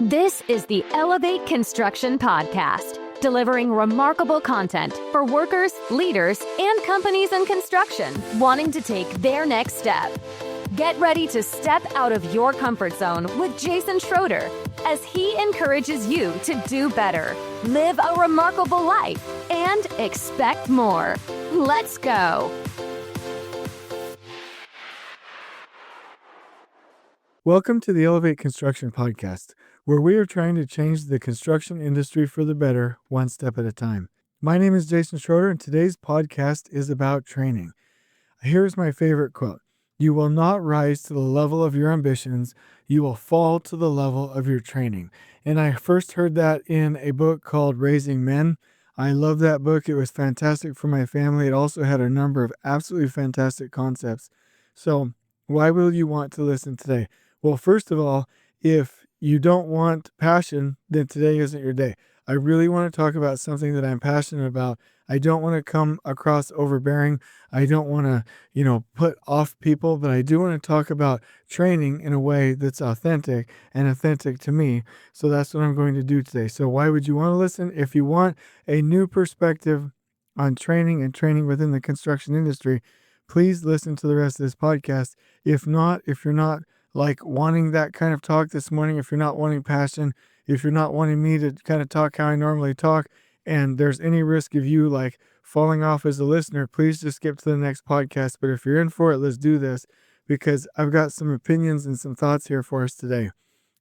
This is the Elevate Construction Podcast, delivering remarkable content for workers, leaders, and companies in construction wanting to take their next step. Get ready to step out of your comfort zone with Jason Schroeder as he encourages you to do better, live a remarkable life, and expect more. Let's go. Welcome to the Elevate Construction Podcast, where we are trying to change the construction industry for the better, one step at a time. My name is Jason Schroeder, and today's podcast is about training. Here's my favorite quote. You will not rise to the level of your ambitions. You will fall to the level of your training. And I first heard that in a book called Raising Men. I love that book. It was fantastic for my family. It also had a number of absolutely fantastic concepts. So why will you want to listen today? Well, first of all, if you don't want passion, then today isn't your day. I really want to talk about something that I'm passionate about. I don't want to come across overbearing. I don't want to, put off people, but I do want to talk about training in a way that's authentic and authentic to me. So that's what I'm going to do today. So why would you want to listen? If you want a new perspective on training and training within the construction industry, please listen to the rest of this podcast. If you're not like wanting that kind of talk this morning, if you're not wanting passion, if you're not wanting me to kind of talk how I normally talk, and there's any risk of you like falling off as a listener, please just skip to the next podcast. But if you're in for it, let's do this, because I've got some opinions and some thoughts here for us today.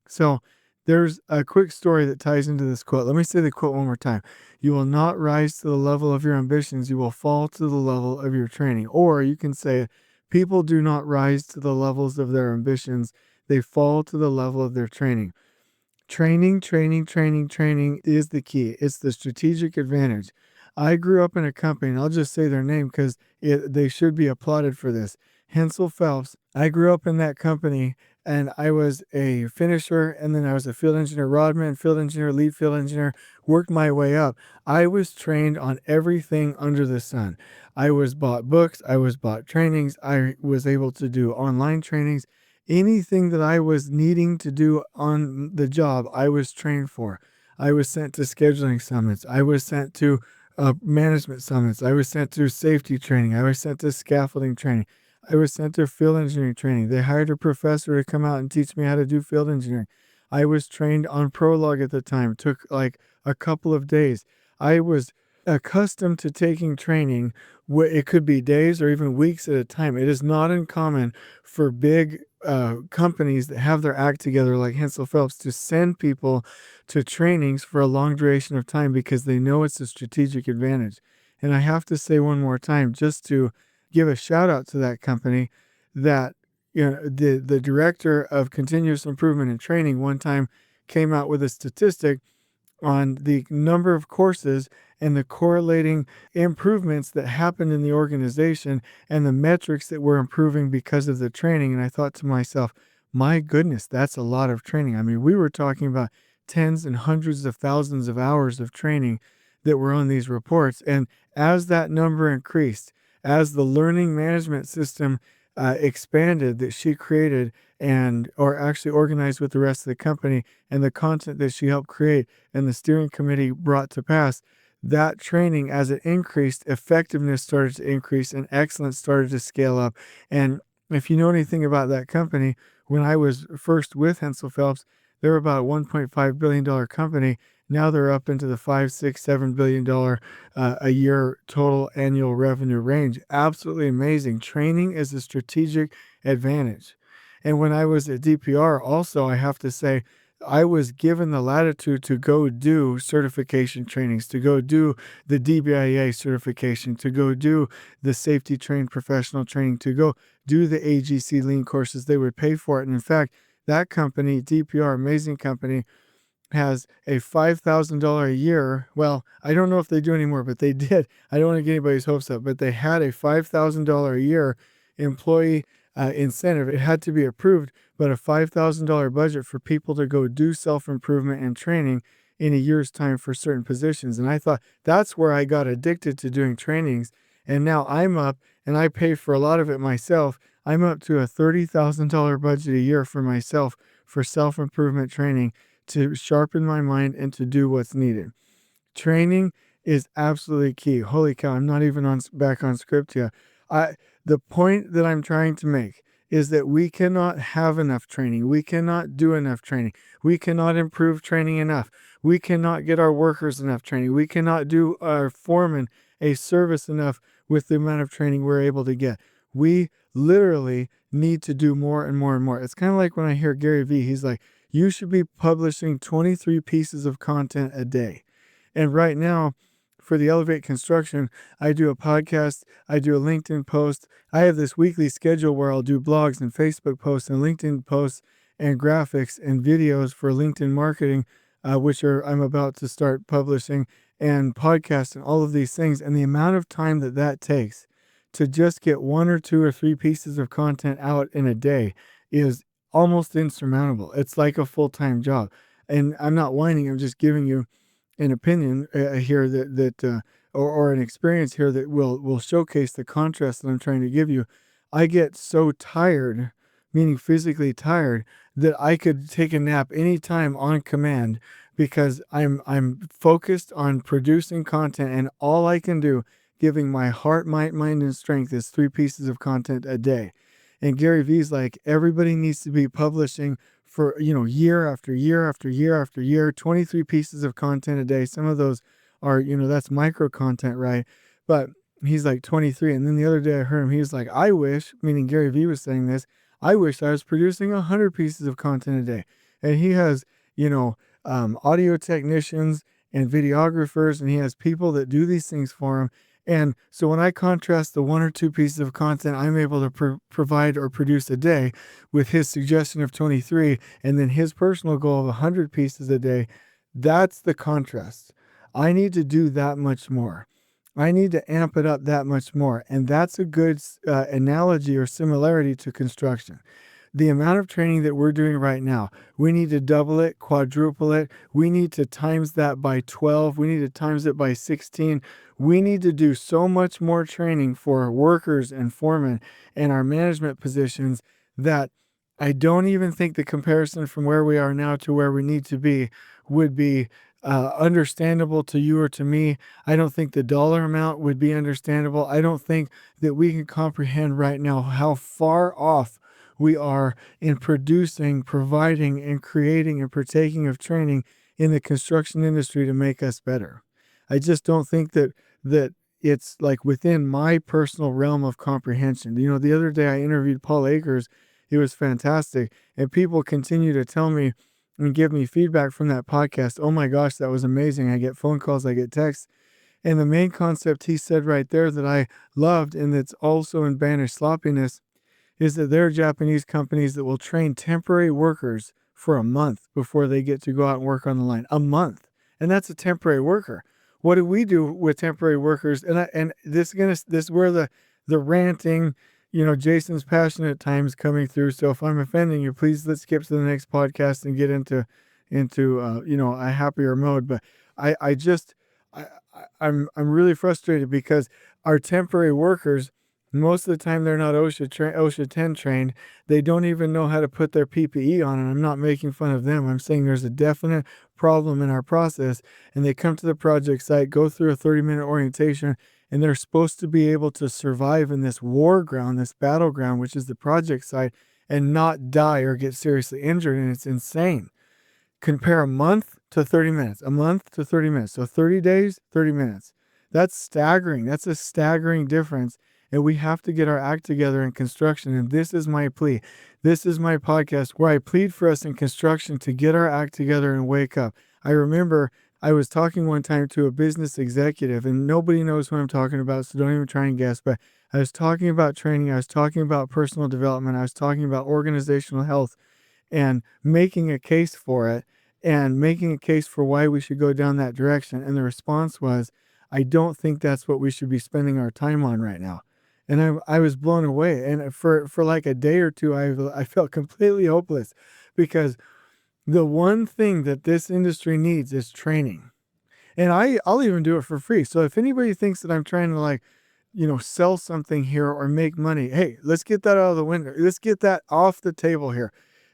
So there's a quick story that ties into this quote. Let me say the quote one more time. You will not rise to the level of your ambitions. You will fall to the level of your training. Or you can say, people do not rise to the levels of their ambitions. They fall to the level of their training. Training is the key. It's the strategic advantage. I grew up in a company, and I'll just say their name because they should be applauded for this. Hensel Phelps. I grew up in that company, and I was a finisher, and then I was a field engineer, rodman, field engineer, lead field engineer, worked my way up. I was trained on everything under the sun. I was bought books. I was bought trainings. I was able to do online trainings. Anything that I was needing to do on the job, I was trained for. I was sent to scheduling summits. I was sent to management summits. I was sent to safety training. I was sent to scaffolding training. I was sent to field engineering training. They hired a professor to come out and teach me how to do field engineering. I was trained on Prolog at the time. It took like a couple of days. I was accustomed to taking training. It could be days or even weeks at a time. It is not uncommon for big companies that have their act together like Hensel Phelps to send people to trainings for a long duration of time because they know it's a strategic advantage. And I have to say one more time, just to give a shout out to that company, that the director of continuous improvement and training one time came out with a statistic on the number of courses and the correlating improvements that happened in the organization and the metrics that were improving because of the training. And I thought to myself, my goodness, that's a lot of training. I mean, we were talking about tens and hundreds of thousands of hours of training that were on these reports. And as that number increased, as the learning management system expanded that she created or actually organized with the rest of the company, and the content that she helped create and the steering committee brought to pass, that training, as it increased, effectiveness started to increase and excellence started to scale up. And if you know anything about that company, when I was first with Hensel Phelps, they were about a $1.5 billion company. Now they're up into the $5, $6, $7 billion a year total annual revenue range. Absolutely amazing. Training is a strategic advantage. And when I was at DPR, also, I have to say, I was given the latitude to go do certification trainings, to go do the DBIA certification, to go do the safety trained professional training, to go do the AGC lean courses. They would pay for it. And in fact, that company, DPR, amazing company, has a $5,000 a year. Well, I don't know if they do anymore, but they did. I don't want to get anybody's hopes up, but they had a $5,000 a year employee incentive. It had to be approved, but a $5,000 budget for people to go do self-improvement and training in a year's time for certain positions. And I thought that's where I got addicted to doing trainings. And now I'm up, and I pay for a lot of it myself. I'm up to a $30,000 budget a year for myself for self-improvement training to sharpen my mind and to do what's needed. Training is absolutely key. Holy cow, I'm not even back on script yet. The point that I'm trying to make is that we cannot have enough training. We cannot do enough training. We cannot improve training enough. We cannot get our workers enough training. We cannot do our foremen a service enough with the amount of training we're able to get. We literally need to do more and more and more. It's kind of like when I hear Gary Vee, he's like, you should be publishing 23 pieces of content a day. And right now, for the Elevate Construction, I do a podcast, I do a LinkedIn post. I have this weekly schedule where I'll do blogs and Facebook posts and LinkedIn posts and graphics and videos for LinkedIn marketing, which I'm about to start publishing, and podcasts and all of these things. And the amount of time that takes to just get 1 or 2 or 3 pieces of content out in a day is almost insurmountable. It's like a full-time job. And I'm not whining, I'm just giving you an opinion here or an experience here that will showcase the contrast that I'm trying to give you. I get so tired, meaning physically tired, that I could take a nap anytime on command because I'm focused on producing content, and all I can do, giving my heart, might, mind, and strength, is 3 pieces of content a day. And Gary Vee's like, everybody needs to be publishing for, year after year after year after year, 23 pieces of content a day. Some of those are, that's micro content, right? But he's like 23. And then the other day I heard him, he was like, I wish, meaning Gary Vee was saying this, I wish I was producing 100 pieces of content a day. And he has, audio technicians and videographers, and he has people that do these things for him. And so when I contrast the 1 or 2 pieces of content I'm able to provide or produce a day with his suggestion of 23, and then his personal goal of 100 pieces a day, that's the contrast. I need to do that much more. I need to amp it up that much more. And that's a good analogy or similarity to construction. The amount of training that we're doing right now, we need to double it, quadruple it. We need to times that by 12. We need to times it by 16. We need to do so much more training for workers and foremen and our management positions that I don't even think the comparison from where we are now to where we need to be would be understandable to you or to me. I don't think the dollar amount would be understandable. I don't think that we can comprehend right now how far off we are in producing, providing, and creating and partaking of training in the construction industry to make us better. I just don't think that it's like within my personal realm of comprehension. The other day I interviewed Paul Akers. It was fantastic. And people continue to tell me and give me feedback from that podcast. Oh my gosh, that was amazing. I get phone calls, I get texts. And the main concept he said right there that I loved, and that's also in banished sloppiness, is that there are Japanese companies that will train temporary workers for a month before they get to go out and work on the line. A month. And that's a temporary worker. What do we do with temporary workers? And this is where the ranting, Jason's passionate at times coming through. So if I'm offending you, please let's skip to the next podcast and get into a happier mode. But I'm really frustrated because our temporary workers, most of the time they're not OSHA 10 trained. They don't even know how to put their PPE on, and I'm not making fun of them. I'm saying there's a definite problem in our process, and they come to the project site, go through a 30-minute orientation, and they're supposed to be able to survive in this war ground, this battleground, which is the project site, and not die or get seriously injured, and it's insane. Compare a month to 30 minutes, a month to 30 minutes. So 30 days, 30 minutes. That's staggering. That's a staggering difference. And we have to get our act together in construction. And this is my plea. This is my podcast where I plead for us in construction to get our act together and wake up. I remember I was talking one time to a business executive, and nobody knows who I'm talking about, so don't even try and guess. But I was talking about training. I was talking about personal development. I was talking about organizational health and making a case for it and making a case for why we should go down that direction. And the response was, I don't think that's what we should be spending our time on right now. And I was blown away. And for like a day or two, I felt completely hopeless because the one thing that this industry needs is training. And I'll even do it for free. So if anybody thinks that I'm trying to sell something here or make money, hey, let's get that out of the window. Let's get that off the table here.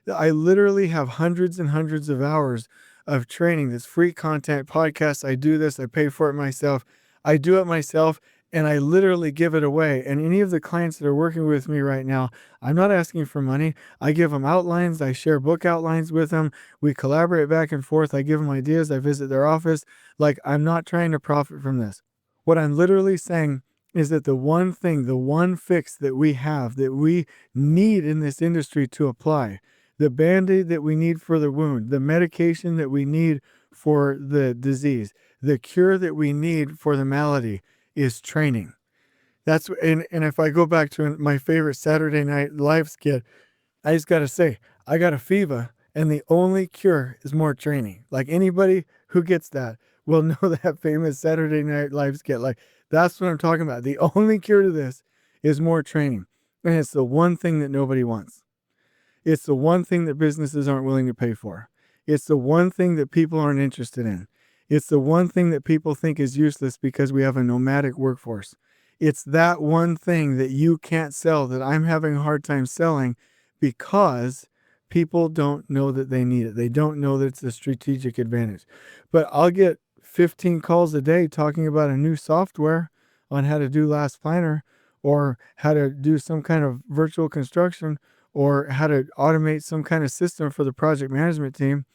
I literally have hundreds and hundreds of hours of training, this free content podcast. I do this, I pay for it myself. I do it myself, and I literally give it away. And any of the clients that are working with me right now, I'm not asking for money. I give them outlines. I share book outlines with them. We collaborate back and forth. I give them ideas. I visit their office. Like, I'm not trying to profit from this. What I'm literally saying is that the one thing, the one fix that we have, that we need in this industry to apply, the Band-Aid that we need for the wound, the medication that we need for the disease, the cure that we need for the malady is training. And if I go back to my favorite Saturday Night Live skit, I just got to say, I got a fever, and the only cure is more training. Like, anybody who gets that will know that famous Saturday Night Live skit. Like, that's what I'm talking about. The only cure to this is more training. And it's the one thing that nobody wants. It's the one thing that businesses aren't willing to pay for. It's the one thing that people aren't interested in. It's the one thing that people think is useless because we have a nomadic workforce. It's that one thing that you can't sell that I'm having a hard time selling because people don't know that they need it. They don't know that it's a strategic advantage. But I'll get 15 calls a day talking about a new software on how to do last planner, or how to do some kind of virtual construction, or how to automate some kind of system for the project management team.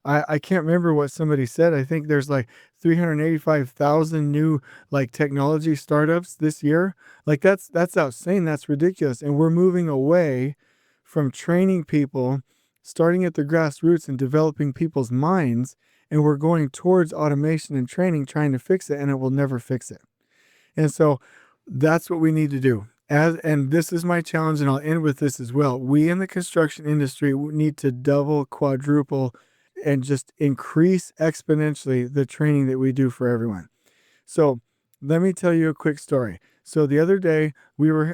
I can't remember what somebody said. I think there's like 385,000 new like technology startups this year. Like, that's insane. That's ridiculous. And we're moving away from training people, starting at the grassroots and developing people's minds. And we're going towards automation and training, trying to fix it, and it will never fix it. And so that's what we need to do. And this is my challenge, and I'll end with this as well. We in the construction industry need to double, quadruple, and just increase exponentially the training that we do for everyone. So let me tell you a quick story. So the other day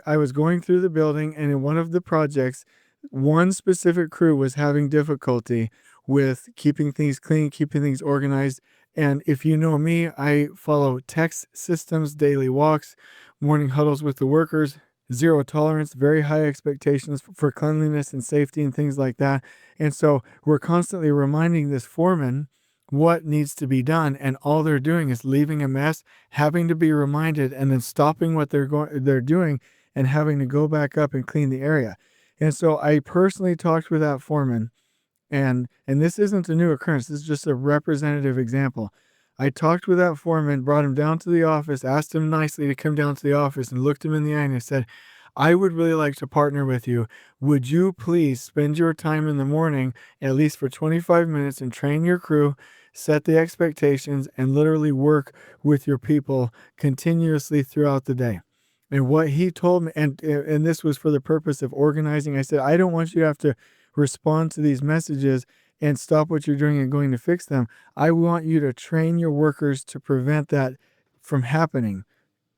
I was going through the building, and in one of the projects, one specific crew was having difficulty with keeping things clean, keeping things organized. And if you know me, I follow text systems, daily walks, morning huddles with the workers, zero tolerance, very high expectations for cleanliness and safety and things like that. And so we're constantly reminding this foreman what needs to be done, and all they're doing is leaving a mess, having to be reminded, and then stopping what they're doing and having to go back up and clean the area. And so I personally talked with that foreman, and this isn't a new occurrence. This is just a representative example. I talked with that foreman, brought him down to the office, asked him nicely to come down to the office, and looked him in the eye and I said, I would really like to partner with you. Would you please spend your time in the morning, at least for 25 minutes, and train your crew, set the expectations, and literally work with your people continuously throughout the day? And what he told me, and this was for the purpose of organizing, I said, I don't want you to have to respond to these messages and stop what you're doing and going to fix them. I want you to train your workers to prevent that from happening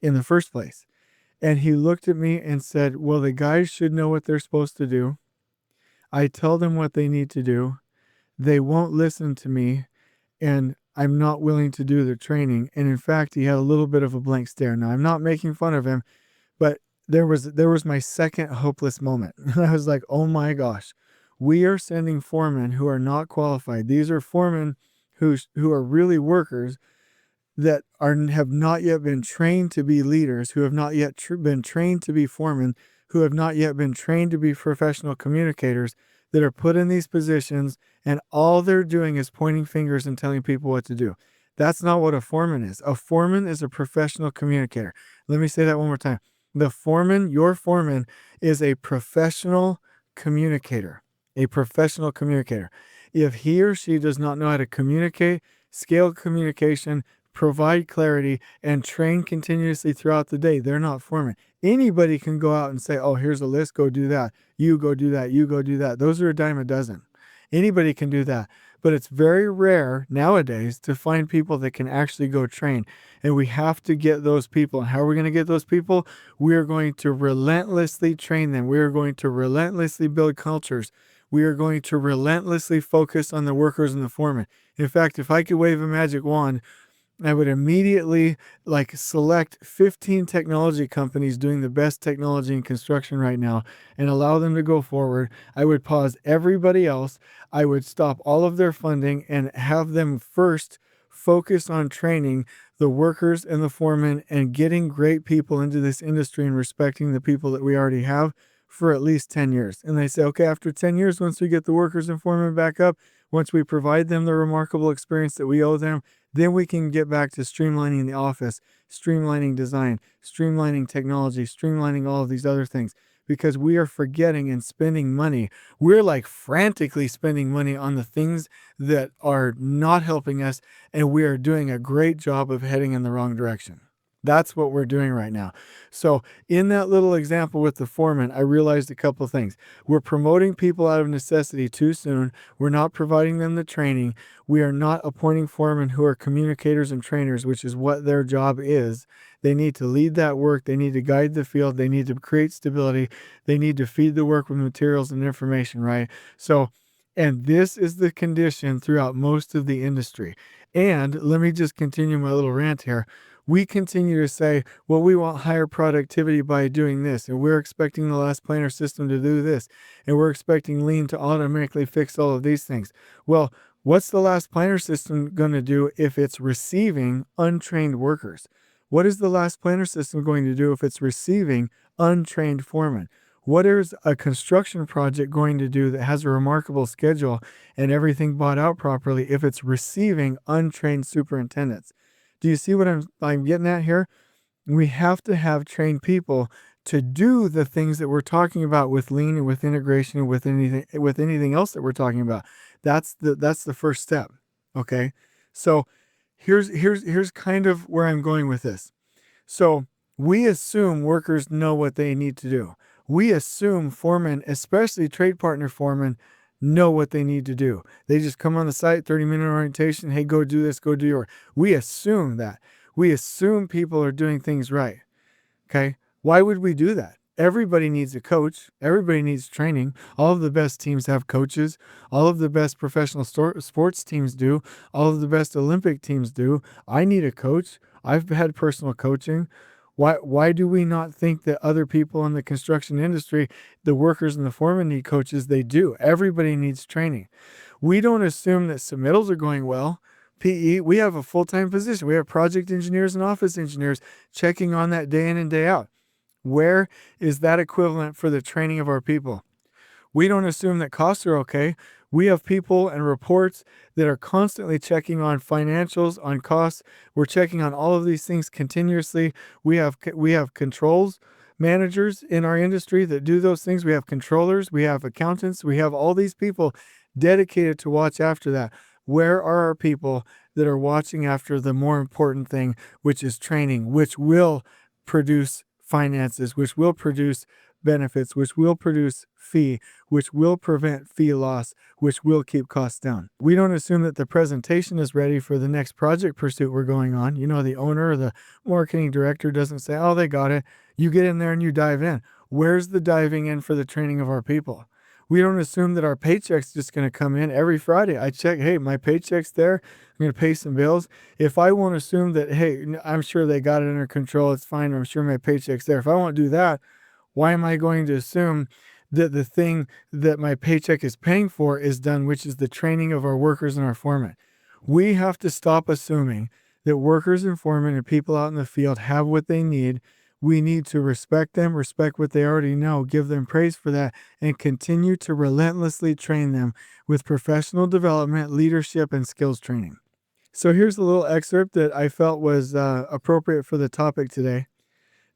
in the first place. And he looked at me and said, well, the guys should know what they're supposed to do. I tell them what they need to do. They won't listen to me, and I'm not willing to do their training. And in fact, he had a little bit of a blank stare. Now, I'm not making fun of him, but there was my second hopeless moment. I was like, oh my gosh. We are sending foremen who are not qualified. These are foremen who are really workers that have not yet been trained to be leaders, who have not yet been trained to be foremen, who have not yet been trained to be professional communicators, that are put in these positions, and all they're doing is pointing fingers and telling people what to do. That's not what a foreman is. A foreman is a professional communicator. Let me say that one more time. Your foreman, is a professional communicator. A professional communicator. If he or she does not know how to communicate, scale communication, provide clarity, and train continuously throughout the day, they're not foreman. Anybody can go out and say, oh, here's a list, go do that. You go do that. You go do that. Those are a dime a dozen. Anybody can do that. But it's very rare nowadays to find people that can actually go train. And we have to get those people. And how are we going to get those people? We are going to relentlessly train them. We are going to relentlessly build cultures. We are going to relentlessly focus on the workers and the foremen. In fact, if I could wave a magic wand, I would immediately select 15 technology companies doing the best technology in construction right now and allow them to go forward. I would pause everybody else. I would stop all of their funding and have them first focus on training the workers and the foremen and getting great people into this industry and respecting the people that we already have for at least 10 years. And they say, okay, after 10 years, once we get the workers and foremen back up, once we provide them the remarkable experience that we owe them, then we can get back to streamlining the office, streamlining design, streamlining technology, streamlining all of these other things, because we are forgetting and spending money. We're frantically spending money on the things that are not helping us, and we are doing a great job of heading in the wrong direction. That's what we're doing right now. So in that little example with the foreman, I realized a couple of things. We're promoting people out of necessity too soon. We're not providing them the training. We are not appointing foremen who are communicators and trainers, which is what their job is. They need to lead that work. They need to guide the field. They need to create stability. They need to feed the work with materials and information, right? And this is the condition throughout most of the industry. And let me just continue my little rant here. We continue to say, well, we want higher productivity by doing this, and we're expecting the last planar system to do this, and we're expecting lean to automatically fix all of these things. Well, what's the last planar system going to do if it's receiving untrained workers? What is the last planar system going to do if it's receiving untrained foremen? What is a construction project going to do that has a remarkable schedule and everything bought out properly if it's receiving untrained superintendents? Do you see what I'm getting at here? We have to have trained people to do the things that we're talking about with lean and with integration and with anything else that we're talking about. That's the first step. Okay. So here's kind of where I'm going with this. So we assume workers know what they need to do. We assume foremen, especially trade partner foremen, know what they need to do. They just come on the site, 30-minute orientation. Hey, go do this, go do your. We assume that. We assume people are doing things right. Okay. Why would we do that? Everybody needs a coach. Everybody needs training. All of the best teams have coaches. All of the best professional sports teams do. All of the best Olympic teams do. I need a coach. I've had personal coaching. Why do we not think that other people in the construction industry, the workers and the foremen, need coaches? They do. Everybody needs training. We don't assume that submittals are going well. PE, we have a full-time position. We have project engineers and office engineers checking on that day in and day out. Where is that equivalent for the training of our people? We don't assume that costs are okay. We have people and reports that are constantly checking on financials, on costs. We're checking on all of these things continuously. We have controls managers in our industry that do those things. We have controllers. We have accountants. We have all these people dedicated to watch after that. Where are our people that are watching after the more important thing, which is training, which will produce finances, which will produce benefits, which will produce fee, which will prevent fee loss, which will keep costs down. We don't assume that the presentation is ready for the next project pursuit we're going on. The owner or the marketing director doesn't say, oh, they got it. You get in there and you dive in. Where's the diving in for the training of our people? We don't assume that our paycheck's just going to come in every Friday. I check, hey, my paycheck's there. I'm going to pay some bills. If I won't assume that, hey, I'm sure they got it under control, it's fine, I'm sure my paycheck's there. If I won't do that, why am I going to assume that the thing that my paycheck is paying for is done, which is the training of our workers and our foremen? We have to stop assuming that workers and foremen and people out in the field have what they need. We need to respect them, respect what they already know, give them praise for that, and continue to relentlessly train them with professional development, leadership, and skills training. So here's a little excerpt that I felt was appropriate for the topic today.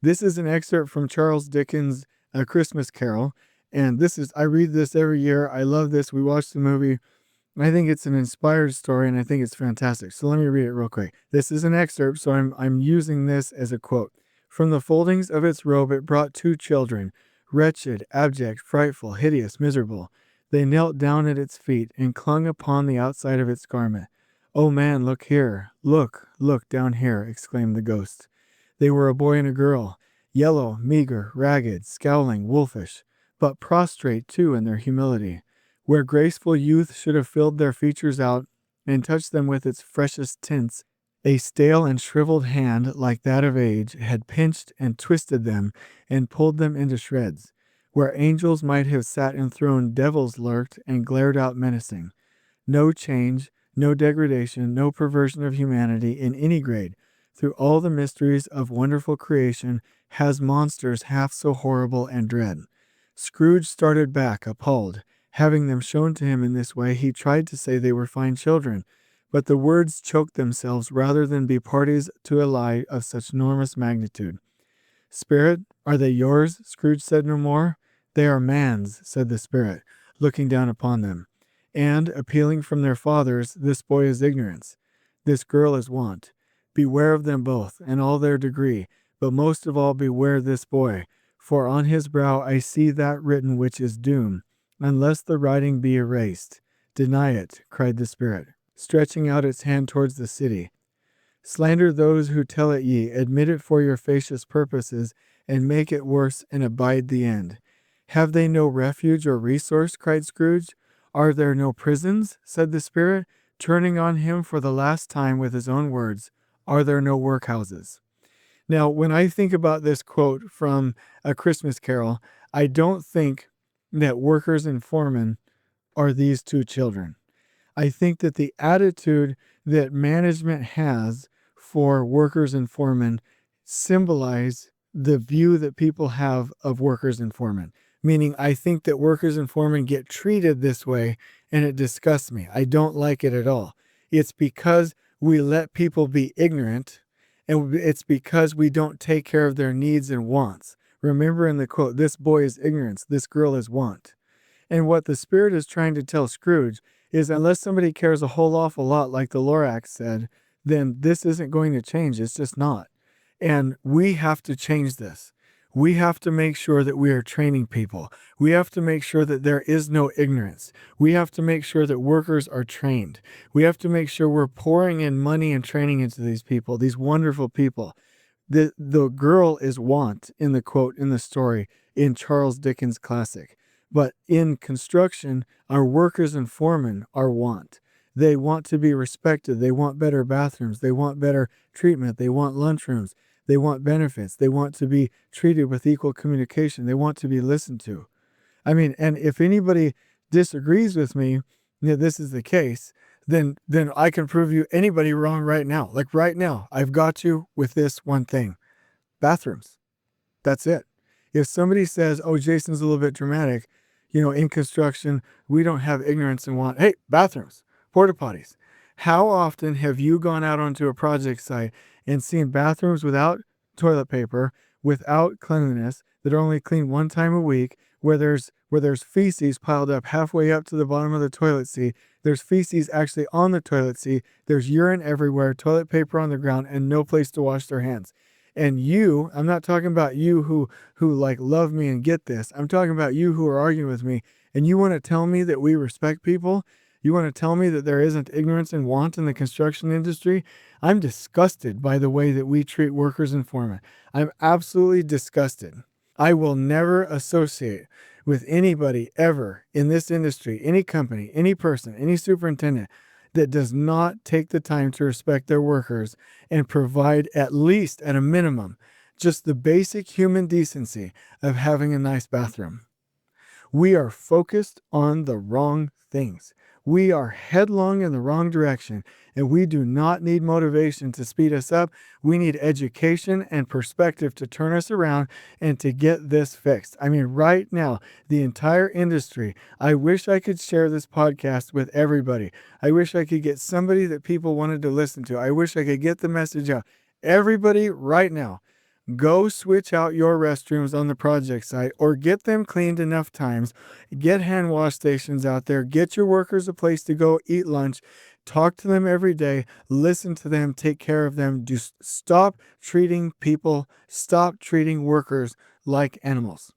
This is an excerpt from Charles Dickens' A Christmas Carol. And I read this every year. I love this. We watched the movie. I think it's an inspired story, and I think it's fantastic. So let me read it real quick. This is an excerpt, so I'm using this as a quote. From the foldings of its robe it brought 2 children, wretched, abject, frightful, hideous, miserable. They knelt down at its feet and clung upon the outside of its garment. "Oh man, look here, look down here," exclaimed the ghost. They were a boy and a girl, yellow, meager, ragged, scowling, wolfish, but prostrate too in their humility. Where graceful youth should have filled their features out and touched them with its freshest tints, A stale and shriveled hand like that of age had pinched and twisted them and pulled them into shreds. Where angels might have sat enthroned, devils lurked and glared out menacing. No change, no degradation, no perversion of humanity in any grade. Through all the mysteries of wonderful creation has monsters half so horrible and dread. Scrooge started back, appalled. Having them shown to him in this way, he tried to say they were fine children, but the words choked themselves rather than be parties to a lie of such enormous magnitude. Spirit, are they yours? Scrooge said no more. They are man's, said the Spirit, looking down upon them. And, appealing from their fathers, this boy is ignorance. This girl is want. Beware of them both, and all their degree, but most of all beware this boy. For on his brow I see that written which is doom, unless the writing be erased. Deny it, cried the Spirit, stretching out its hand towards the city. Slander those who tell it ye, admit it for your facious purposes, and make it worse, and abide the end. Have they no refuge or resource? Cried Scrooge. Are there no prisons? Said the Spirit, turning on him for the last time with his own words. Are there no workhouses? Now, when I think about this quote from A Christmas Carol, I don't think that workers and foremen are these two children. I think that the attitude that management has for workers and foremen symbolize the view that people have of workers and foremen. Meaning, I think that workers and foremen get treated this way, and it disgusts me. I don't like it at all. It's because we let people be ignorant, and it's because we don't take care of their needs and wants. Remember in the quote, this boy is ignorance, this girl is want. And what the Spirit is trying to tell Scrooge is unless somebody cares a whole awful lot, like the Lorax said, then this isn't going to change. It's just not. And we have to change this. We have to make sure that we are training people. We have to make sure that there is no ignorance. We have to make sure that workers are trained. We have to make sure we're pouring in money and training into these people, these wonderful people. The girl is want in the quote in the story in Charles Dickens' classic. But in construction, our workers and foremen are want. They want to be respected. They want better bathrooms. They want better treatment. They want lunchrooms. They want benefits. They want to be treated with equal communication. They want to be listened to. I mean, and if anybody disagrees with me that this is the case, then I can prove you anybody wrong right now. Like right now, I've got you with this one thing. Bathrooms. That's it. If somebody says, oh, Jason's a little bit dramatic, in construction, we don't have ignorance and want. Hey, bathrooms, porta potties. How often have you gone out onto a project site and seen bathrooms without toilet paper, without cleanliness, that are only cleaned one time a week, where there's feces piled up halfway up to the bottom of the toilet seat? There's feces actually on the toilet seat. There's urine everywhere, toilet paper on the ground, and no place to wash their hands. And you, I'm not talking about you who like love me and get this. I'm talking about you who are arguing with me, and you want to tell me that we respect people? You want to tell me that there isn't ignorance and want in the construction industry? I'm disgusted by the way that we treat workers and foremen. I'm absolutely disgusted. I will never associate with anybody ever in this industry, any company, any person, any superintendent that does not take the time to respect their workers and provide, at least at a minimum, just the basic human decency of having a nice bathroom. We are focused on the wrong things. We are headlong in the wrong direction, and we do not need motivation to speed us up. We need education and perspective to turn us around and to get this fixed. I mean, right now, the entire industry, I wish I could share this podcast with everybody. I wish I could get somebody that people wanted to listen to. I wish I could get the message out. Everybody right now, go switch out your restrooms on the project site or get them cleaned enough times. Get hand wash stations out there. Get your workers a place to go eat lunch. Talk to them every day. Listen to them. Take care of them. Just stop treating people. Stop treating workers like animals.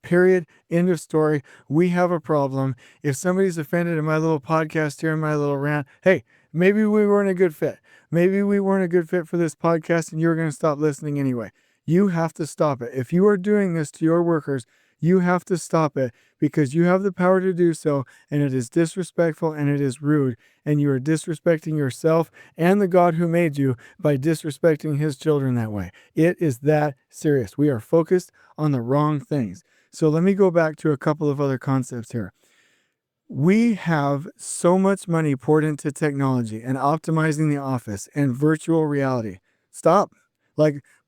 Period. End of story. We have a problem. If somebody's offended in my little podcast here, in my little rant, hey, maybe we weren't a good fit. Maybe we weren't a good fit for this podcast and you're going to stop listening anyway. You have to stop it. If you are doing this to your workers, You have to stop it because you have the power to do so, and it is disrespectful and it is rude, and you are disrespecting yourself and the God who made you by disrespecting his children that way. It is that serious. We are focused on the wrong things. So let me go back to a couple of other concepts here. We have so much money poured into technology and optimizing the office and virtual reality. Stop.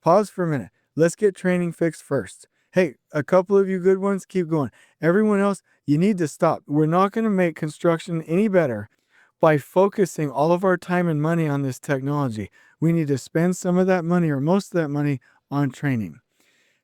Pause for a minute. Let's get training fixed first. Hey, a couple of you good ones, keep going. Everyone else, you need to stop. We're not going to make construction any better by focusing all of our time and money on this technology. We need to spend some of that money or most of that money on training.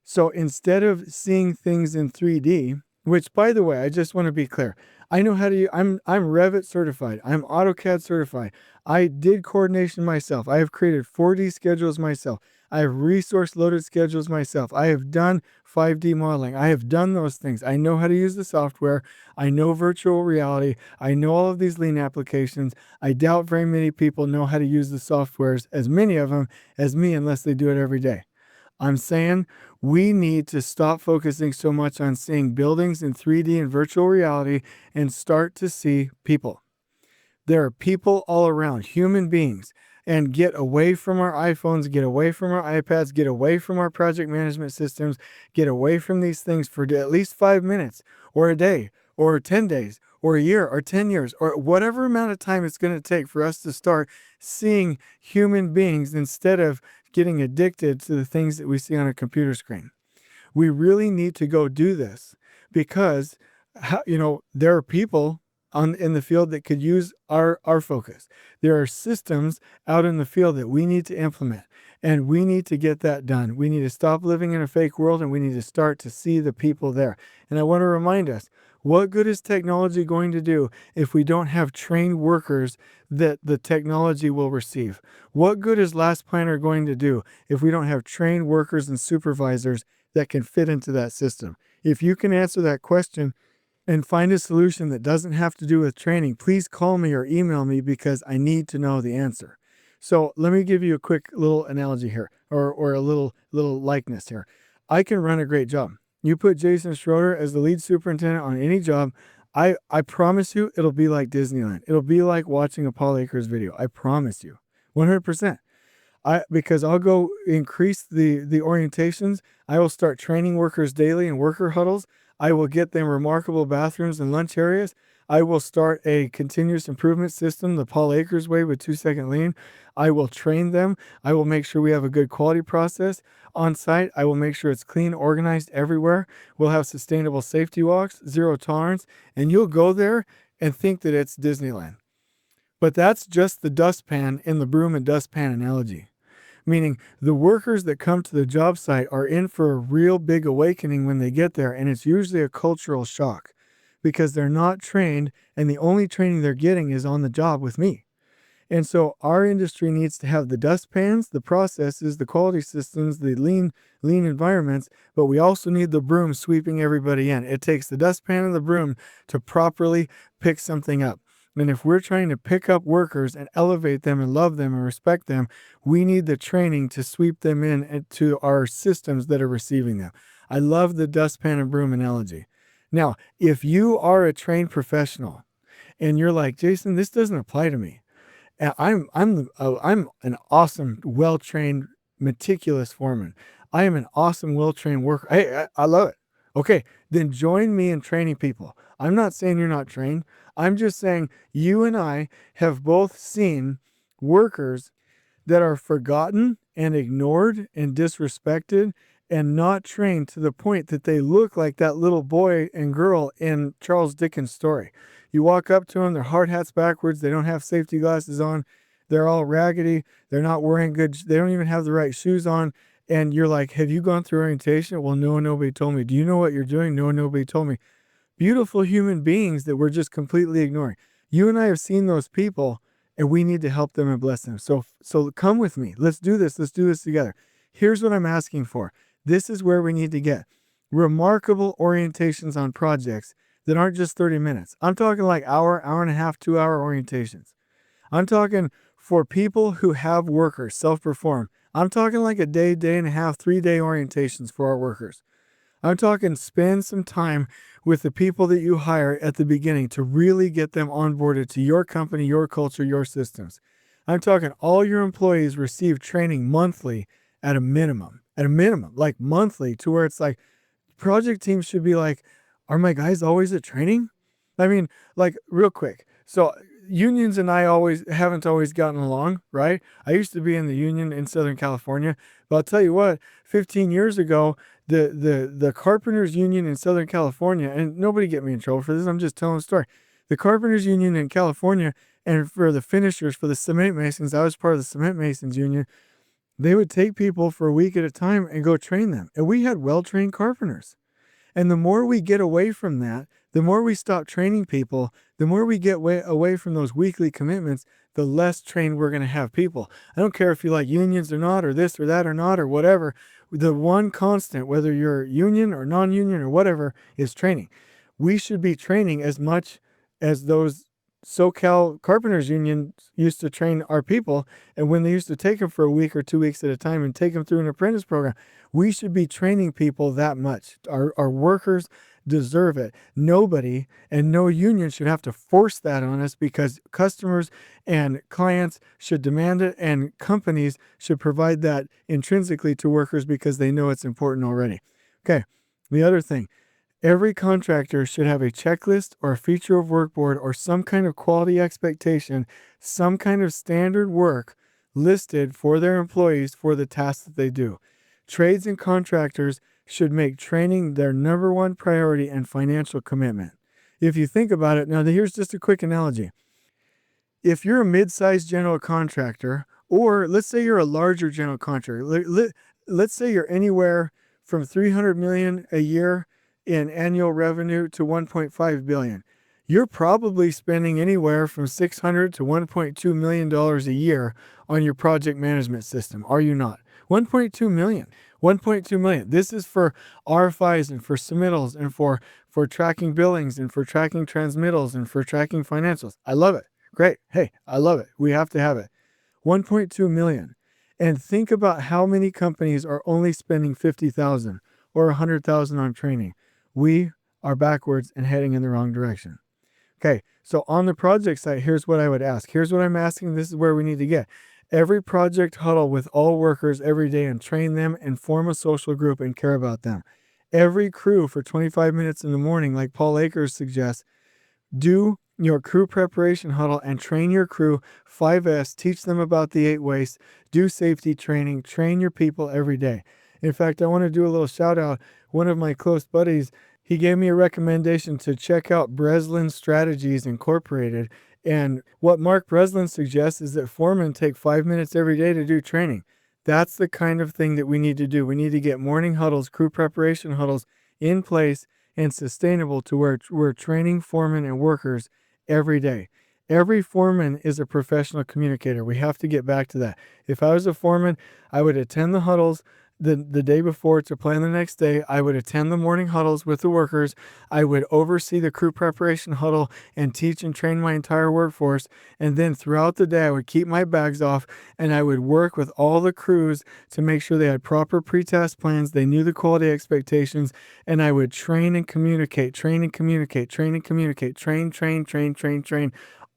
So instead of seeing things in 3D, which by the way, I just want to be clear, I know how to use, I'm Revit certified. I'm AutoCAD certified. I did coordination myself. I have created 4D schedules myself. I have resource loaded schedules myself. I have done 5D modeling. I have done those things. I know how to use the software. I know virtual reality. I know all of these lean applications. I doubt very many people know how to use the softwares, as many of them as me, unless they do it every day. I'm saying we need to stop focusing so much on seeing buildings in 3D and virtual reality and start to see people. There are people all around, human beings, and get away from our iPhones, get away from our iPads, get away from our project management systems, get away from these things for at least 5 minutes or a day or 10 days or a year or 10 years or whatever amount of time it's going to take for us to start seeing human beings instead of getting addicted to the things that we see on a computer screen. We really need to go do this because, there are people in the field that could use our focus. There are systems out in the field that we need to implement, and we need to get that done. We need to stop living in a fake world, and we need to start to see the people there. And I want to remind us, what good is technology going to do if we don't have trained workers that the technology will receive? What good is Last Planner going to do if we don't have trained workers and supervisors that can fit into that system? If you can answer that question and find a solution that doesn't have to do with training, please call me or email me because I need to know the answer. So let me give you a quick little analogy here, or a little likeness here. I can run a great job. You put Jason Schroeder as the lead superintendent on any job, I promise you it'll be like Disneyland. It'll be like watching a Paul Akers video. I promise you, 100%. Because I'll go increase the orientations. I will start training workers daily in worker huddles. I will get them remarkable bathrooms and lunch areas. I will start a continuous improvement system, the Paul Akers way with 2-second lean. I will train them. I will make sure we have a good quality process on site. I will make sure it's clean, organized everywhere. We'll have sustainable safety walks, zero tolerance, and you'll go there and think that it's Disneyland. But that's just the dustpan in the broom and dustpan analogy. Meaning the workers that come to the job site are in for a real big awakening when they get there, and it's usually a cultural shock because they're not trained, and the only training they're getting is on the job with me. And so our industry needs to have the dustpans, the processes, the quality systems, the lean environments, but we also need the broom sweeping everybody in. It takes the dustpan and the broom to properly pick something up. And if we're trying to pick up workers and elevate them and love them and respect them, we need the training to sweep them in to our systems that are receiving them. I love the dustpan and broom analogy. Now, if you are a trained professional and you're like, Jason, this doesn't apply to me. I'm an awesome, well-trained, meticulous foreman. I am an awesome, well-trained worker. Hey, I love it. Okay, then join me in training people. I'm not saying you're not trained. I'm just saying you and I have both seen workers that are forgotten and ignored and disrespected and not trained to the point that they look like that little boy and girl in Charles Dickens' story. You walk up to them, their hard hats backwards, they don't have safety glasses on, they're all raggedy, they're not wearing they don't even have the right shoes on, and you're like, have you gone through orientation? Well, no, nobody told me. Do you know what you're doing? No, nobody told me. Beautiful human beings that we're just completely ignoring. You and I have seen those people, and we need to help them and bless them. So come with me. Let's do this. Let's do this together. Here's what I'm asking for. This is where we need to get remarkable orientations on projects that aren't just 30 minutes. I'm talking like hour and a half, 2-hour orientations. I'm talking for people who have workers self-perform. I'm talking like a day and a half, 3-day orientations for our workers. I'm talking spend some time with the people that you hire at the beginning to really get them onboarded to your company, your culture, your systems. I'm talking all your employees receive training monthly at a minimum, like monthly, to where it's like project teams should be like, are my guys always at training? I mean, like real quick. So unions and I haven't always gotten along, right? I used to be in the union in Southern California, but I'll tell you what, 15 years ago, the carpenters union in Southern California, and nobody get me in trouble for this, I'm just telling a story. The carpenters union in California, and for the finishers, for the cement masons, I was part of the cement masons union. They would take people for a week at a time and go train them. And we had well-trained carpenters. And the more we get away from that, the more we stop training people, the more we get away from those weekly commitments, the less trained we're going to have people. I don't care if you like unions or not, or this or that or not, or whatever. The one constant, whether you're union or non-union or whatever, is training. We should be training as much as those SoCal Carpenters Union used to train our people. And when they used to take them for a week or 2 weeks at a time and take them through an apprentice program, we should be training people that much. Our workers deserve it. Nobody and no union should have to force that on us, because customers and clients should demand it, and companies should provide that intrinsically to workers because they know it's important already. Okay, the other thing, every contractor should have a checklist or a feature of work board or some kind of quality expectation, some kind of standard work listed for their employees for the tasks that they do. Trades and contractors should make training their number one priority and financial commitment. If you think about it, now here's just a quick analogy. If you're a mid-sized general contractor, or let's say you're a larger general contractor, let's say you're anywhere from $300 million a year in annual revenue to $1.5 billion. You're probably spending anywhere from $600 to $1.2 million a year on your project management system, are you not? 1.2 million. 1.2 million. This is for RFIs and for submittals and for tracking billings and for tracking transmittals and for tracking financials. I love it. Great. Hey, I love it. We have to have it. 1.2 million. And think about how many companies are only spending $50,000 or $100,000 on training. We are backwards and heading in the wrong direction. Okay, so on the project site, here's what I would ask. Here's what I'm asking. This is where we need to get. Every project huddle with all workers every day and train them and form a social group and care about them. Every crew for 25 minutes in the morning, like Paul Akers suggests, do your crew preparation huddle and train your crew 5S, teach them about the 8 wastes, do safety training, train your people every day. In fact, I want to do a little shout out. One of my close buddies, he gave me a recommendation to check out Breslin Strategies Incorporated. And what Mark Breslin suggests is that foremen take 5 minutes every day to do training. That's the kind of thing that we need to do. We need to get morning huddles, crew preparation huddles in place and sustainable to where we're training foremen and workers every day. Every foreman is a professional communicator. We have to get back to that. If I was a foreman, I would attend the huddles the day before to plan the next day. I would attend the morning huddles with the workers. I would oversee the crew preparation huddle and teach and train my entire workforce. And then throughout the day, I would keep my bags off and I would work with all the crews to make sure they had proper pre-task plans. They knew the quality expectations, and I would train and communicate, train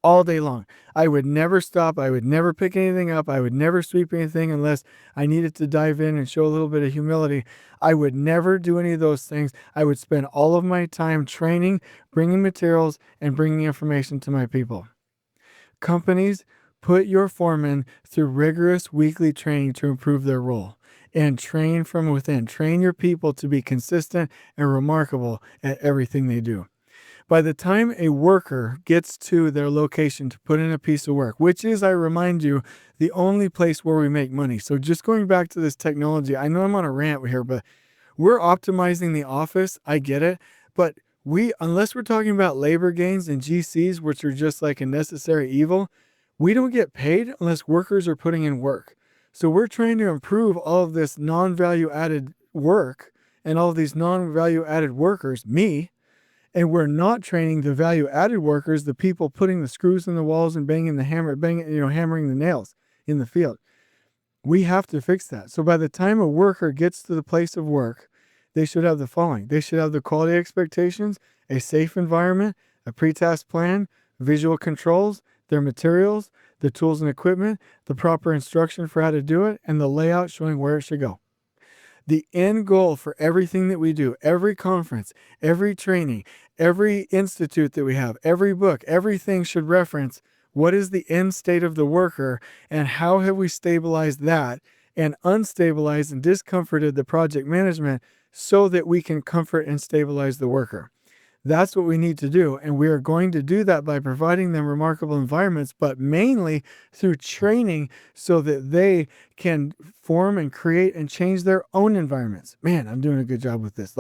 all day long. I would never stop. I would never pick anything up. I would never sweep anything unless I needed to dive in and show a little bit of humility. I would never do any of those things. I would spend all of my time training, bringing materials, and bringing information to my people. Companies, put your foremen through rigorous weekly training to improve their role. And train from within. Train your people to be consistent and remarkable at everything they do. By the time a worker gets to their location to put in a piece of work, which is, I remind you, the only place where we make money. So just going back to this technology, I know I'm on a rant here, but we're optimizing the office. I get it. But unless we're talking about labor gains and GCs, which are just like a necessary evil, we don't get paid unless workers are putting in work. So we're trying to improve all of this non-value added work and all of these non-value added workers, me. And we're not training the value-added workers, the people putting the screws in the walls and hammering the nails in the field. We have to fix that. So by the time a worker gets to the place of work, they should have the following. They should have the quality expectations, a safe environment, a pre-task plan, visual controls, their materials, the tools and equipment, the proper instruction for how to do it, and the layout showing where it should go. The end goal for everything that we do, every conference, every training, every institute that we have, every book, everything should reference what is the end state of the worker and how have we stabilized that and unstabilized and discomforted the project management so that we can comfort and stabilize the worker. That's what we need to do, and we are going to do that by providing them remarkable environments, but mainly through training so that they can form and create and change their own environments. Man, I'm doing a good job with this.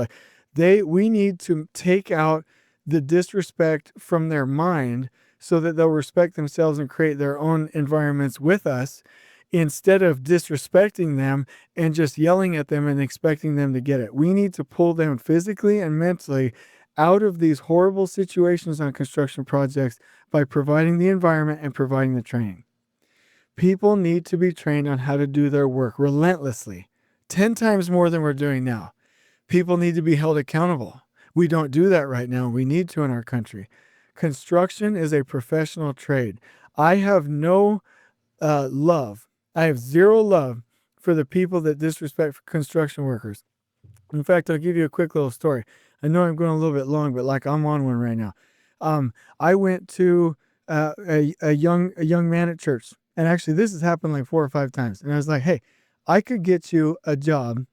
We need to take out the disrespect from their mind so that they'll respect themselves and create their own environments with us instead of disrespecting them and just yelling at them and expecting them to get it. We need to pull them physically and mentally out of these horrible situations on construction projects by providing the environment and providing the training. People need to be trained on how to do their work relentlessly, 10 times more than we're doing now. People need to be held accountable. We don't do that right now. We need to in our country. Construction is a professional trade. I have no love. I have zero love for the people that disrespect construction workers. In fact, I'll give you a quick little story. I know I'm going a little bit long, but I'm on one right now. I went to a young man at church, and actually this has happened 4 or 5 times. And I was like, hey, I could get you a job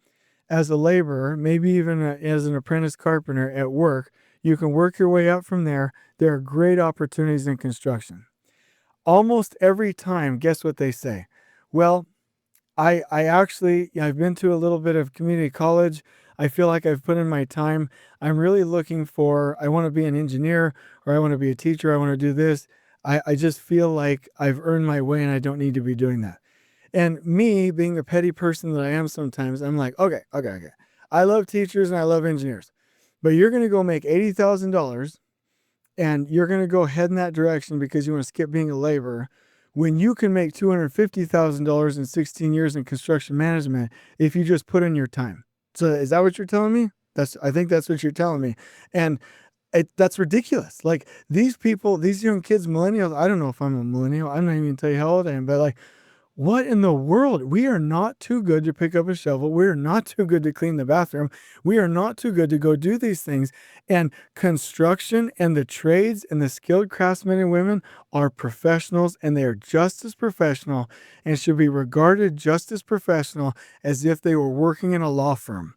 as a laborer, maybe even as an apprentice carpenter at work. You can work your way up from there. There are great opportunities in construction. Almost every time, guess what they say? Well, I've been to a little bit of community college. I feel like I've put in my time. I'm really looking I want to be an engineer, or I want to be a teacher. I want to do this. I just feel like I've earned my way and I don't need to be doing that. And me being the petty person that I am sometimes, I'm like, okay. I love teachers and I love engineers, but you're going to go make $80,000 and you're going to go head in that direction because you want to skip being a laborer when you can make $250,000 in 16 years in construction management if you just put in your time. So is that what you're telling me? I think that's what you're telling me. And that's ridiculous. These people, these young kids, millennials, I don't know if I'm a millennial. I'm not even going to tell you how old I am, but what in the world? We are not too good to pick up a shovel. We are not too good to clean the bathroom. We are not too good to go do these things. And construction and the trades and the skilled craftsmen and women are professionals, and they are just as professional and should be regarded just as professional as if they were working in a law firm.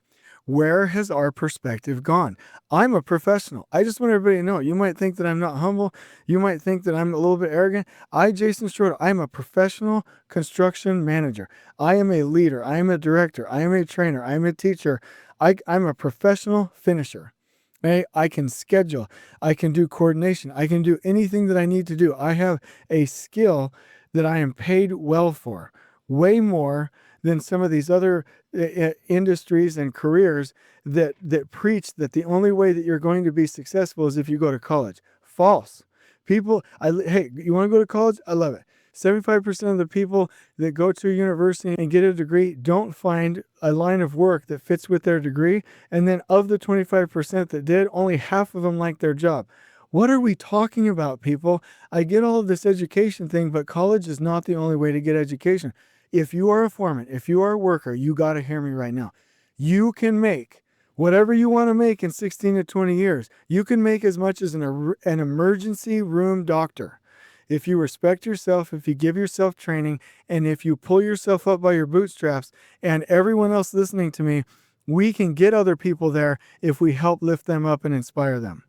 Where has our perspective gone? I'm a professional. I just want everybody to know. You might think that I'm not humble. You might think that I'm a little bit arrogant. Jason Schroeder, I'm a professional construction manager. I am a leader. I am a director. I am a trainer. I am a teacher. I'm a professional finisher. I can schedule. I can do coordination. I can do anything that I need to do. I have a skill that I am paid well for, way more than some of these other industries and careers that preach that the only way that you're going to be successful is if you go to college. False. People, hey, you want to go to college? I love it. 75% of the people that go to a university and get a degree don't find a line of work that fits with their degree. And then of the 25% that did, only half of them like their job. What are we talking about, people? I get all of this education thing, but college is not the only way to get education. If you are a foreman, if you are a worker, you got to hear me right now. You can make whatever you want to make in 16 to 20 years. You can make as much as an emergency room doctor. If you respect yourself, if you give yourself training, and if you pull yourself up by your bootstraps, and everyone else listening to me, we can get other people there if we help lift them up and inspire them.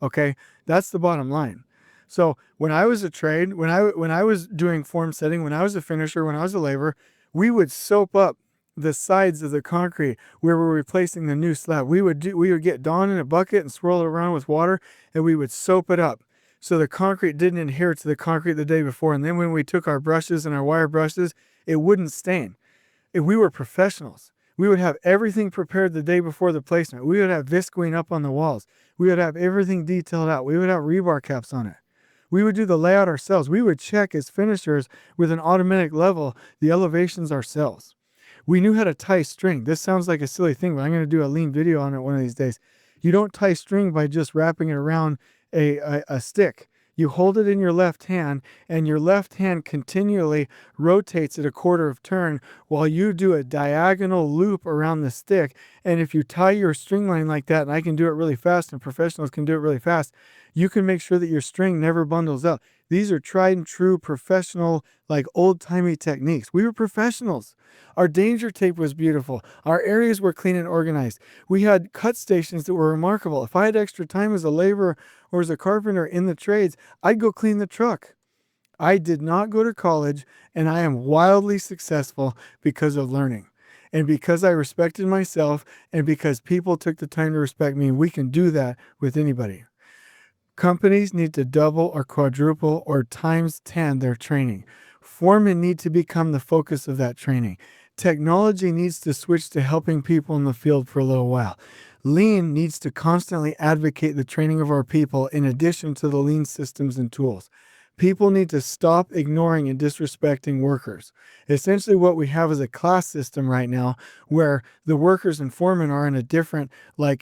Okay? That's the bottom line. So when I was a trade, when I was doing form setting, when I was a finisher, when I was a laborer, we would soap up the sides of the concrete where we're replacing the new slab. We would get Dawn in a bucket and swirl it around with water, and we would soap it up so the concrete didn't adhere to the concrete the day before. And then when we took our brushes and our wire brushes, it wouldn't stain. If we were professionals, we would have everything prepared the day before the placement. We would have visqueen up on the walls. We would have everything detailed out. We would have rebar caps on it. We would do the layout ourselves. We would check as finishers with an automatic level the elevations ourselves. We knew how to tie string. This sounds like a silly thing, but I'm going to do a lean video on it one of these days. You don't tie string by just wrapping it around a stick. You hold it in your left hand, and your left hand continually rotates at a quarter of turn while you do a diagonal loop around the stick. And if you tie your string line like that, and I can do it really fast, and professionals can do it really fast, you can make sure that your string never bundles up. These are tried and true professional, like old-timey techniques. We were professionals. Our danger tape was beautiful. Our areas were clean and organized. We had cut stations that were remarkable. If I had extra time as a laborer or as a carpenter in the trades, I'd go clean the truck. I did not go to college, and I am wildly successful because of learning. And because I respected myself, and because people took the time to respect me. We can do that with anybody. Companies need to double or quadruple or times 10 their training. Foremen need to become the focus of that training. Technology needs to switch to helping people in the field for a little while. Lean needs to constantly advocate the training of our people in addition to the lean systems and tools. People need to stop ignoring and disrespecting workers. Essentially what we have is a class system right now where the workers and foremen are in a different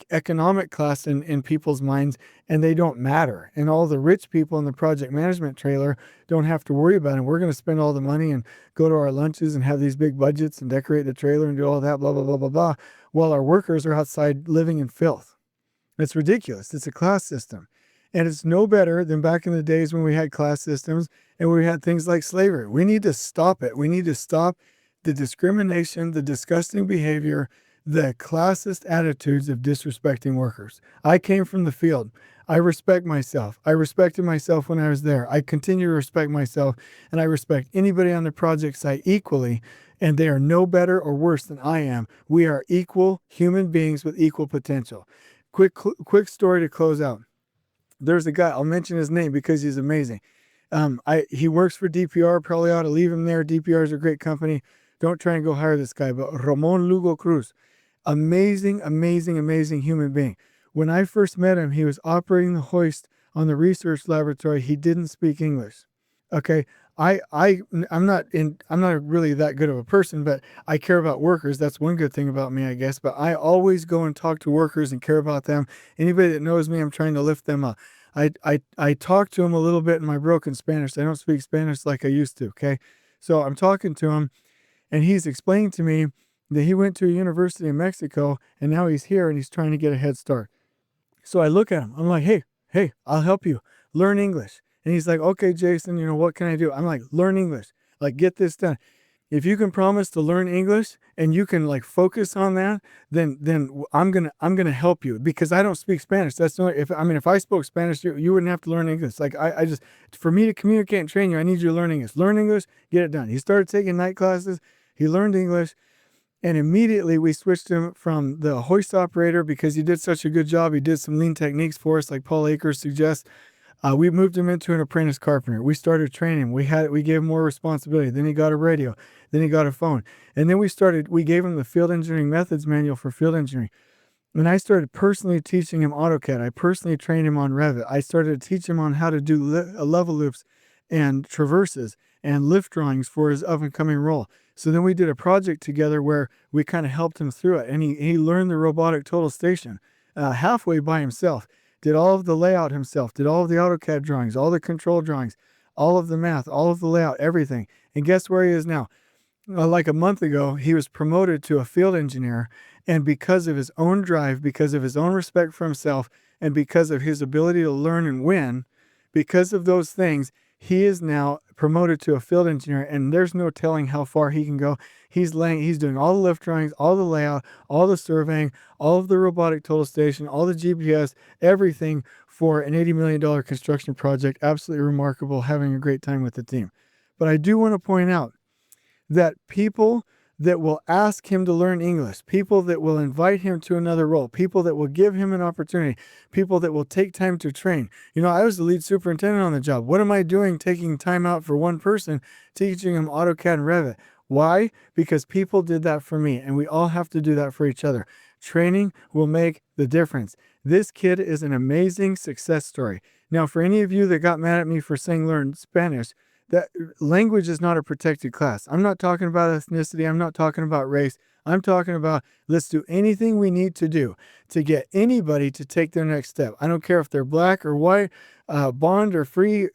economic class in people's minds, and they don't matter. And all the rich people in the project management trailer don't have to worry about it. We're going to spend all the money and go to our lunches and have these big budgets and decorate the trailer and do all that, blah, blah, blah, blah, blah, while our workers are outside living in filth. It's ridiculous. It's a class system. And it's no better than back in the days when we had class systems and we had things like slavery. We need to stop it. We need to stop the discrimination, the disgusting behavior, the classist attitudes of disrespecting workers. I came from the field. I respect myself. I respected myself when I was there. I continue to respect myself, and I respect anybody on the project site equally, and they are no better or worse than I am. We are equal human beings with equal potential. Quick story to close out. There's a guy, I'll mention his name because he's amazing. He works for DPR, probably ought to leave him there. DPR is a great company. Don't try and go hire this guy, but Ramon Lugo Cruz. Amazing, amazing, amazing human being. When I first met him, he was operating the hoist on the research laboratory. He didn't speak English. Okay. I'm not really that good of a person, but I care about workers. That's one good thing about me, I guess. But I always go and talk to workers and care about them. Anybody that knows me, I'm trying to lift them up. I talk to him a little bit in my broken Spanish. I don't speak Spanish like I used to. Okay. So I'm talking to him, and he's explaining to me that he went to a university in Mexico, and now he's here and he's trying to get a head start. So I look at him. I'm like, hey, I'll help you. Learn English. And he's like, okay, Jason, what can I do? I'm like, learn English. Get this done. If you can promise to learn English and you can focus on that, then I'm gonna help you, because I don't speak Spanish. That's not, if I spoke Spanish, you wouldn't have to learn English. I just, for me to communicate and train you, I need you to learn English. Learn English, get it done. He started taking night classes. He learned English. And immediately we switched him from the hoist operator, because he did such a good job. He did some lean techniques for us, like Paul Akers suggests. We moved him into an apprentice carpenter. We started training him. We gave him more responsibility. Then he got a radio. Then he got a phone. And then we gave him the field engineering methods manual for field engineering. And I started personally teaching him AutoCAD. I personally trained him on Revit. I started to teach him on how to do level loops and traverses and lift drawings for his up-and-coming role. So then we did a project together where we kind of helped him through it. And he learned the robotic total station halfway by himself. Did all of the layout himself, did all of the AutoCAD drawings, all the control drawings, all of the math, all of the layout, everything. And guess where he is now? Like a month ago, he was promoted to a field engineer. And because of his own drive, because of his own respect for himself, and because of his ability to learn and win, because of those things, he is now promoted to a field engineer, and there's no telling how far he can go. He's doing all the lift drawings, all the layout, all the surveying, all of the robotic total station, all the GPS, everything for an $80 million construction project. Absolutely remarkable, having a great time with the team. But I do want to point out that people that will ask him to learn English, people that will invite him to another role, people that will give him an opportunity, people that will take time to train. I was the lead superintendent on the job. What am I doing taking time out for one person, teaching him AutoCAD and Revit? Why? Because people did that for me, and we all have to do that for each other. Training will make the difference. This kid is an amazing success story. Now, for any of you that got mad at me for saying learn Spanish, That language is not a protected class. I'm not talking about ethnicity. I'm not talking about race. I'm talking about let's do anything we need to do to get anybody to take their next step. I don't care if they're black or white, bond or free,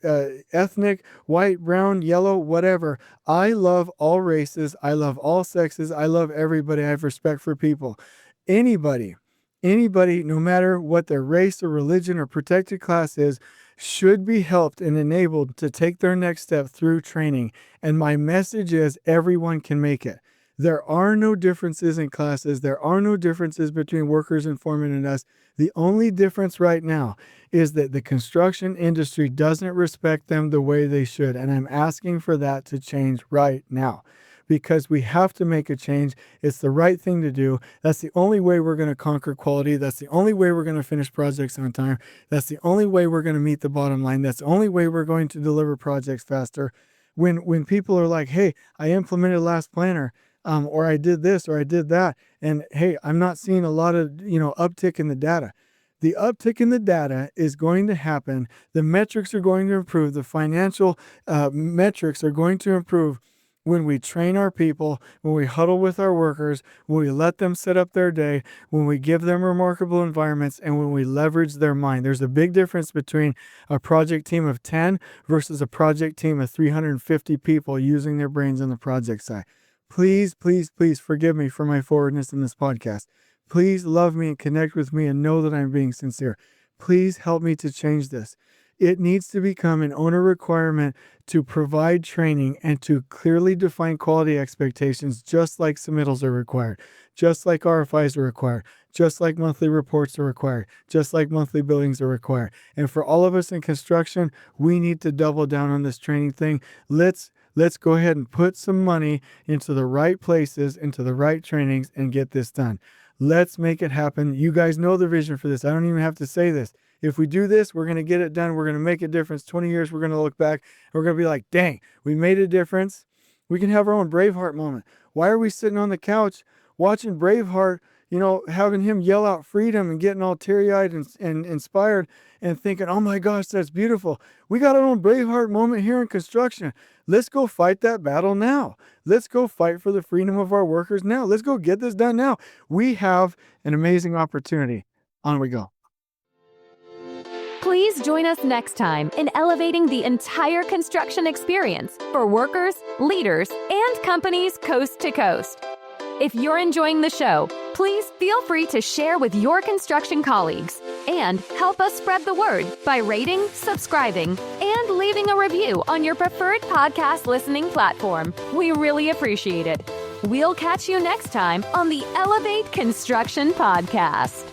ethnic, white, brown, yellow, whatever. I love all races. I love all sexes. I love everybody. I have respect for people. Anybody, no matter what their race or religion or protected class is, should be helped and enabled to take their next step through training. And my message is everyone can make it. There are no differences in classes. There are no differences between workers and foremen and us. The only difference right now is that the construction industry doesn't respect them the way they should. And I'm asking for that to change right now, because we have to make a change. It's the right thing to do. That's the only way we're going to conquer quality. That's the only way we're going to finish projects on time. That's the only way we're going to meet the bottom line. That's the only way we're going to deliver projects faster. When people are like, hey, I implemented last planner, or I did this, or I did that, and hey, I'm not seeing a lot of, uptick in the data. The uptick in the data is going to happen. The metrics are going to improve. The financial metrics are going to improve when we train our people, when we huddle with our workers, when we let them set up their day, when we give them remarkable environments, and when we leverage their mind. There's a big difference between a project team of 10 versus a project team of 350 people using their brains on the project side. Please, please, please forgive me for my forwardness in this podcast. Please love me and connect with me and know that I'm being sincere. Please help me to change this. It needs to become an owner requirement to provide training and to clearly define quality expectations, just like submittals are required, just like RFIs are required, just like monthly reports are required, just like monthly billings are required. And for all of us in construction, we need to double down on this training thing. Let's go ahead and put some money into the right places, into the right trainings, and get this done. Let's make it happen. You guys know the vision for this. I don't even have to say this. If we do this, we're going to get it done. We're going to make a difference. 20 years, we're going to look back. And we're going to be like, dang, we made a difference. We can have our own Braveheart moment. Why are we sitting on the couch watching Braveheart, having him yell out freedom and getting all teary-eyed and inspired and thinking, oh my gosh, that's beautiful. We got our own Braveheart moment here in construction. Let's go fight that battle now. Let's go fight for the freedom of our workers now. Let's go get this done now. We have an amazing opportunity. On we go. Please join us next time in elevating the entire construction experience for workers, leaders, and companies coast to coast. If you're enjoying the show, please feel free to share with your construction colleagues and help us spread the word by rating, subscribing, and leaving a review on your preferred podcast listening platform. We really appreciate it. We'll catch you next time on the Elevate Construction Podcast.